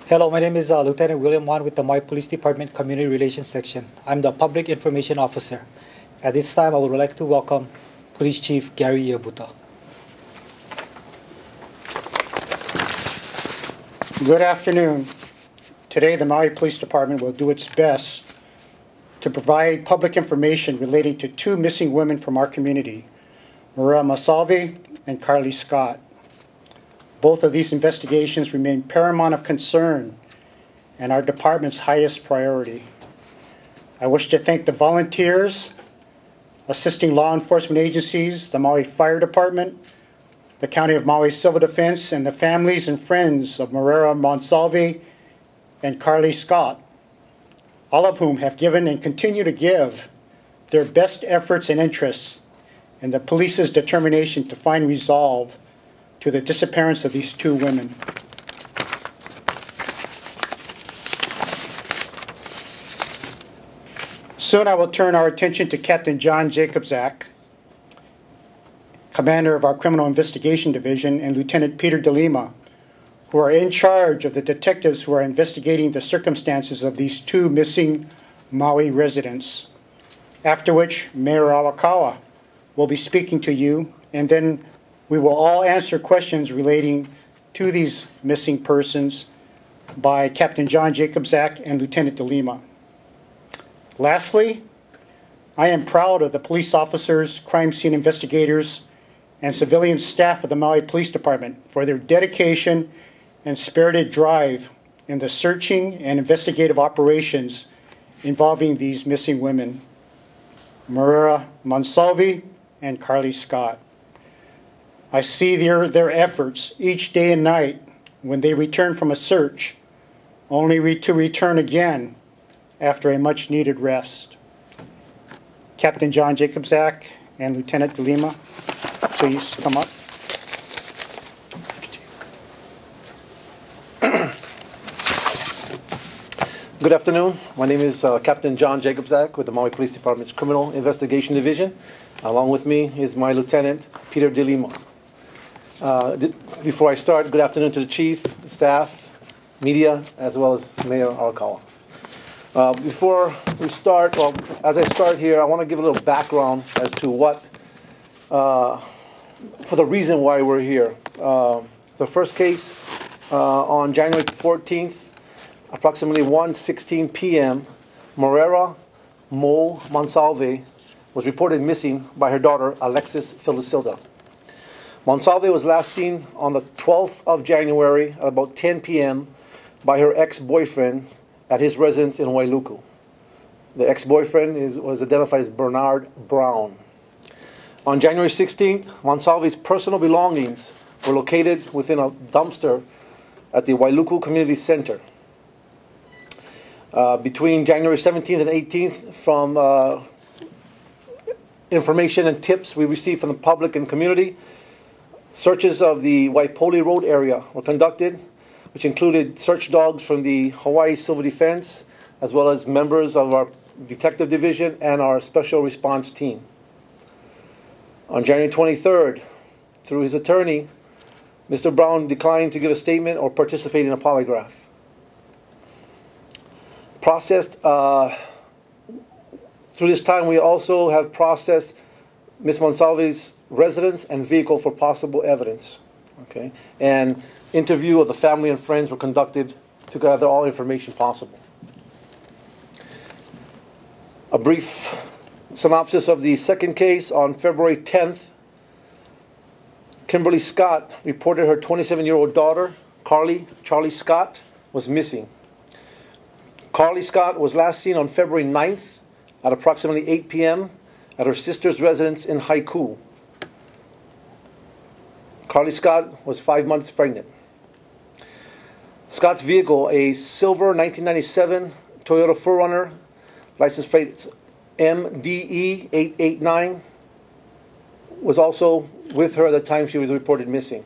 Hello, my name is Lieutenant William Wan with the Maui Police Department Community Relations Section. I'm the Public Information Officer. At this time, I would like to welcome Police Chief Gary Iabuta. Good afternoon. Today, the Maui Police Department will do its best to provide public information relating to two missing women from our community, Moreira Monsalve and Charli Scott. Both of these investigations remain paramount of concern and our department's highest priority. I wish to thank the volunteers assisting law enforcement agencies, the Maui Fire Department, the County of Maui Civil Defense, and the families and friends of Moreira Monsalve and Charli Scott, all of whom have given and continue to give their best efforts and interests in the police's determination to find resolve to the disappearance of these two women. Soon I will turn our attention to Captain John Jacobczak, commander of our Criminal Investigation Division, and Lieutenant Peter DeLima, who are in charge of the detectives who are investigating the circumstances of these two missing Maui residents. After which, Mayor Awakawa will be speaking to you, and then we will all answer questions relating to these missing persons by Captain John Jacobczak and Lieutenant DeLima. Lastly, I am proud of the police officers, crime scene investigators, and civilian staff of the Maui Police Department for their dedication and spirited drive in the searching and investigative operations involving these missing women, Moreira Monsalve and Charli Scott. I see their efforts each day and night when they return from a search, only to return again after a much-needed rest. Captain John Jacobczak and Lieutenant DeLima, please come up. Good afternoon. My name is Captain John Jacobczak with the Maui Police Department's Criminal Investigation Division. Along with me is my Lieutenant Peter DeLima. Before I start, good afternoon to the Chief, staff, media, as well as Mayor Arakawa. Before we start, well, as I start here, I want to give a little background as to what, for the reason why we're here. The first case on January 14th, approximately 1:16 p.m., Moreira Monsalve was reported missing by her daughter, Alexis Felicilda. Monsalve was last seen on the 12th of January at about 10 p.m. by her ex-boyfriend at his residence in Wailuku. The ex-boyfriend was identified as Bernard Brown. On January 16th, Monsalve's personal belongings were located within a dumpster at the Wailuku Community Center. Between January 17th and 18th, from information and tips we received from the public and community, searches of the Waipoli Road area were conducted, which included search dogs from the Hawaii Civil Defense, as well as members of our detective division and our special response team. On January 23rd, through his attorney, Mr. Brown declined to give a statement or participate in a polygraph. Through this time, we also have processed Ms. Monsalve's residence and vehicle for possible evidence. Okay, and interview of the family and friends were conducted to gather all information possible. A brief synopsis of the second case: on February 10th, Kimberly Scott reported her 27-year-old daughter, Charli Scott, was missing. Charli Scott was last seen on February 9th at approximately 8 p.m. at her sister's residence in Haiku. Charli Scott was 5 months pregnant. Scott's vehicle, a silver 1997 Toyota 4Runner, license plate MDE 889, was also with her at the time she was reported missing.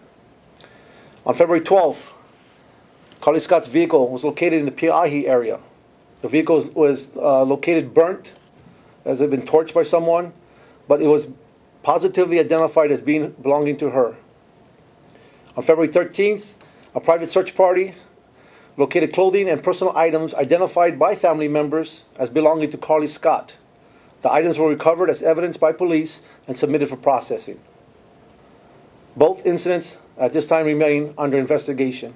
On February 12th, Charli Scott's vehicle was located in the Piahi area. The vehicle was located burnt, as it had been torched by someone, but it was positively identified as belonging to her. On February 13th, a private search party located clothing and personal items identified by family members as belonging to Charli Scott. The items were recovered as evidence by police and submitted for processing. Both incidents at this time remain under investigation.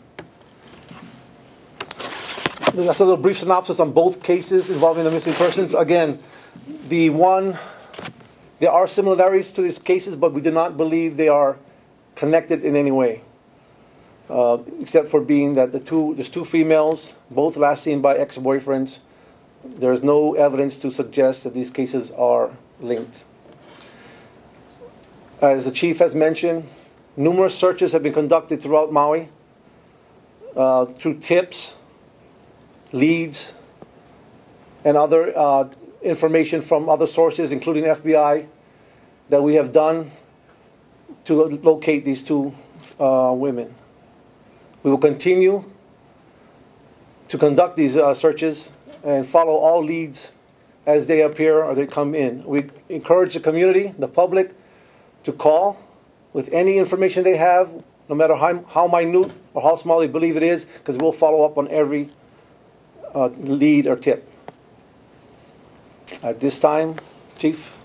That's a little brief synopsis on both cases involving the missing persons. Again, there are similarities to these cases, but we do not believe they are connected in any way, except for being that there's two females, both last seen by ex-boyfriends. There is no evidence to suggest that these cases are linked. As the chief has mentioned, numerous searches have been conducted throughout Maui through tips, leads, and other information from other sources, including FBI, that we have done to locate these two women. We will continue to conduct these searches and follow all leads as they appear or they come in. We encourage the community, the public, to call with any information they have, no matter how minute or how small they believe it is, because we'll follow up on every lead or tip. At this time, Chief.